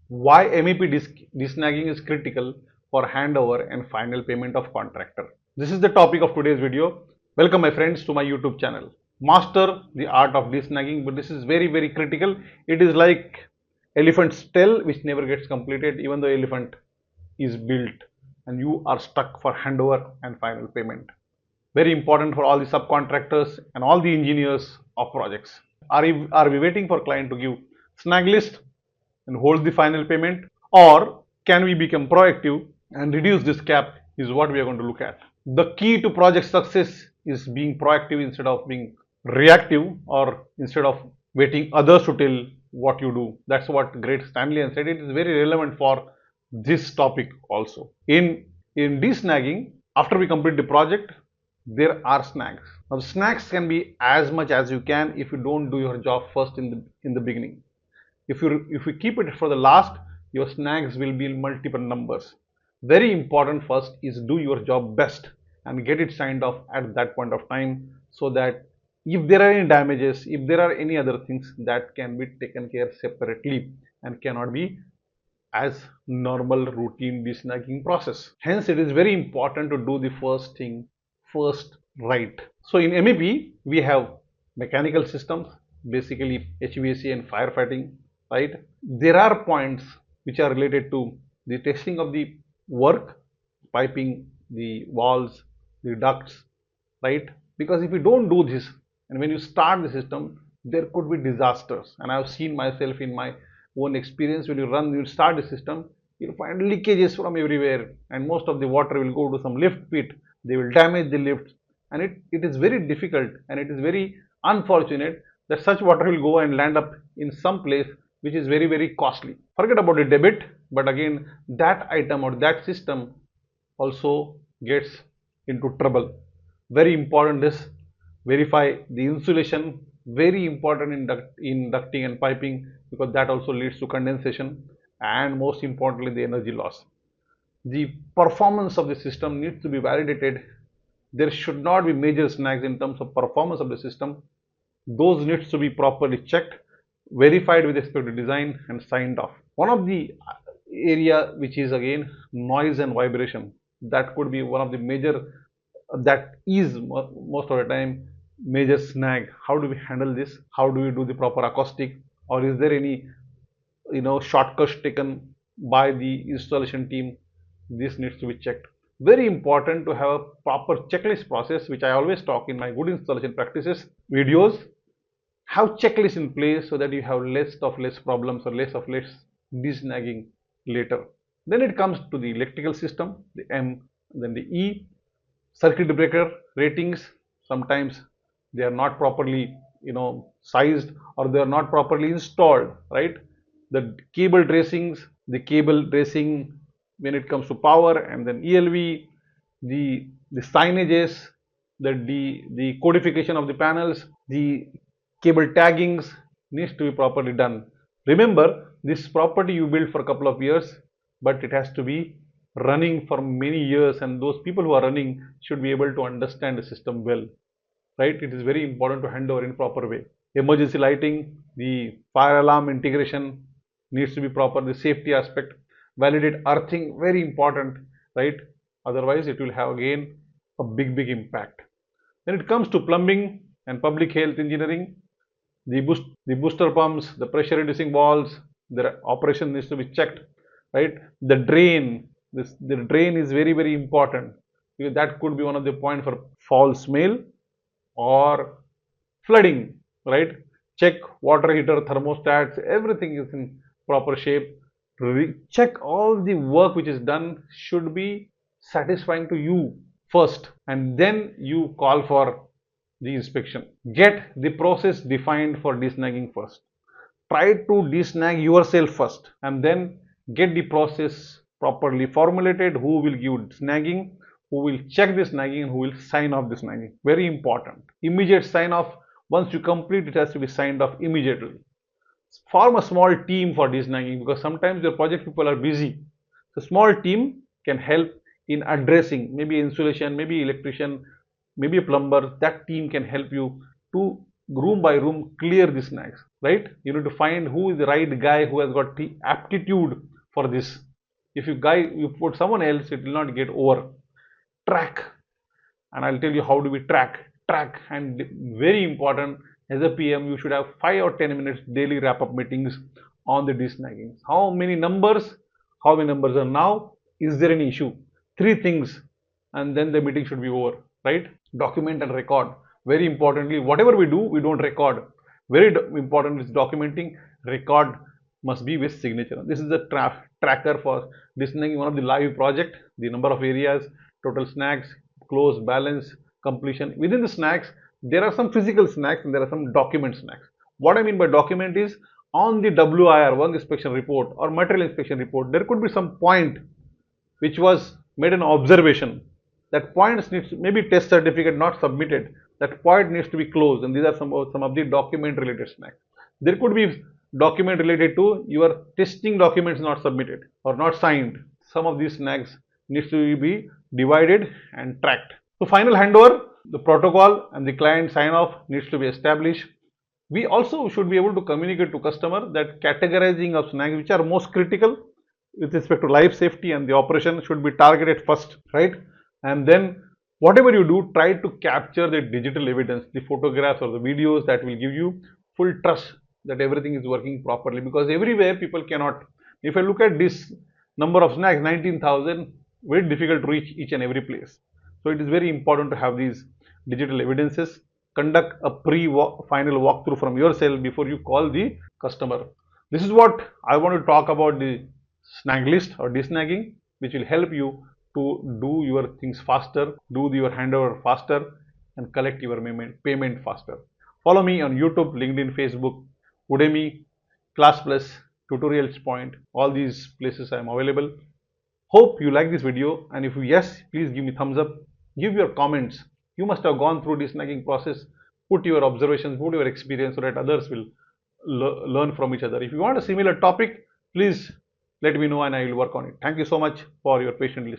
Why MEP de-snagging is critical for handover and final payment of contractor. This is the topic of today's video. Welcome my friends to my YouTube channel. Master the art of de-snagging, but this is very critical. It is like elephant's tail which never gets completed even though elephant is built and you are stuck for handover and final payment. Very important for all the subcontractors and all the engineers of projects. Are we waiting for client to give snag list and hold the final payment, or can we become proactive and reduce this gap is what we are going to look at. The key to project success is being proactive instead of being reactive, or instead of waiting others to tell what you do. That's what great Stanley and said. It is very relevant for this topic also. In de-snagging, after we complete the project, there are snags. Now snags can be as much as you can if you don't do your job first in the beginning. If you keep it for the last, your snags will be in multiple numbers. Very important first is do your job best and get it signed off at that point of time, so that if there are any damages, if there are any other things, that can be taken care separately and cannot be as normal routine de-snagging process. Hence it is very important to do the first thing first right. So in MEP we have mechanical systems, basically HVAC and firefighting, right? There are points which are related to the testing of the work, piping, the walls, the ducts, right? Because if you don't do this and when you start the system, there could be disasters, and I've seen myself in my own experience. When you start the system, you'll find leakages from everywhere, and most of the water will go to some lift pit. They will damage the lift, and it is very difficult and it is very unfortunate that such water will go and land up in some place which is very costly. Forget about the debit, but again that item or that system also gets into trouble. Very important is verify the insulation, very important in ducting and piping, because that also leads to condensation, and most importantly the energy loss. The performance of the system needs to be validated. There should not be major snags in terms of performance of the system. Those needs to be properly checked, verified with respect to design, and signed off. One of the area which is again noise and vibration, that could be one of the major, that is most of the time major snag. How do we handle this? How do we do the proper acoustic, or is there any shortcuts taken by the installation team? This needs to be checked. Very important to have a proper checklist process, which I always talk in my good installation practices videos. Have checklist in place so that you have less problems or less de-snagging later. Then it comes to the electrical system, the M, then the E. Circuit breaker ratings, sometimes they are not properly sized, or they are not properly installed, right? The cable tracings, the cable tracing when it comes to power, and then ELV, the signages, the codification of the panels, the cable taggings needs to be properly done. Remember, this property you build for a couple of years, but it has to be running for many years, and those people who are running should be able to understand the system well, right? It is very important to hand over in proper way. Emergency lighting, the fire alarm integration needs to be proper. The safety aspect, validate earthing, very important, right? Otherwise it will have again a big impact. When it comes to plumbing and public health engineering, the booster pumps, the pressure reducing valves, their operation needs to be checked, right? The drain, the drain is very important, because that could be one of the point for foul smell or flooding, right? Check water heater, thermostats, everything is in proper shape. Check all the work which is done should be satisfying to you first, and then you call for the inspection. Get the process defined for de-snagging first. Try to de-snag yourself first, and then get the process properly formulated. Who will give snagging, who will check the snagging, and who will sign off the snagging. Very important. Immediate sign off. Once you complete, it has to be signed off immediately. Form a small team for de-snagging, because sometimes your project people are busy. So small team can help in addressing, maybe insulation, maybe electrician, maybe a plumber. That team can help you to room by room clear the snags, right? You need to find who is the right guy who has got the aptitude for this. If you put someone else, it will not get over. Track, and I'll tell you how do we track, and very important, as a PM you should have 5 or 10 minutes daily wrap up meetings on the de-snagging. How many numbers are now, is there any issue, three things, and then the meeting should be over, right? Document and record, very importantly. Whatever we do, we don't record. Very important is documenting. Record must be with signature. This is the tracker for listening one of the live project, the number of areas, total snags, close, balance, completion. Within the snags, there are some physical snags and there are some document snags. What I mean by document is, on the WIR, work inspection report or material inspection report, there could be some point which was made an observation. That point needs to, maybe test certificate not submitted. That point needs to be closed, and these are some of the document related snags. There could be document related to your testing documents not submitted or not signed. Some of these snags needs to be divided and tracked. So final handover, the protocol and the client sign off needs to be established. We also should be able to communicate to customer that categorizing of snags which are most critical with respect to life safety and the operation should be targeted first, right? And then whatever you do, try to capture the digital evidence, the photographs or the videos that will give you full trust that everything is working properly, because everywhere people cannot. If I look at this number of snags, 19,000, very difficult to reach each and every place. So it is very important to have these digital evidences. Conduct a final walkthrough from yourself before you call the customer. This is what I want to talk about, the snag list or de-snagging, which will help you to do your things faster, do your handover faster, and collect your payment faster. Follow me on YouTube, LinkedIn, Facebook, Udemy, Class Plus, Tutorials Point. All these places I am available. Hope you like this video, and if yes, please give me thumbs up. Give your comments. You must have gone through this snagging process. Put your observations, put your experience, so that others will learn from each other. If you want a similar topic, please let me know and I will work on it. Thank you so much for your patient listening.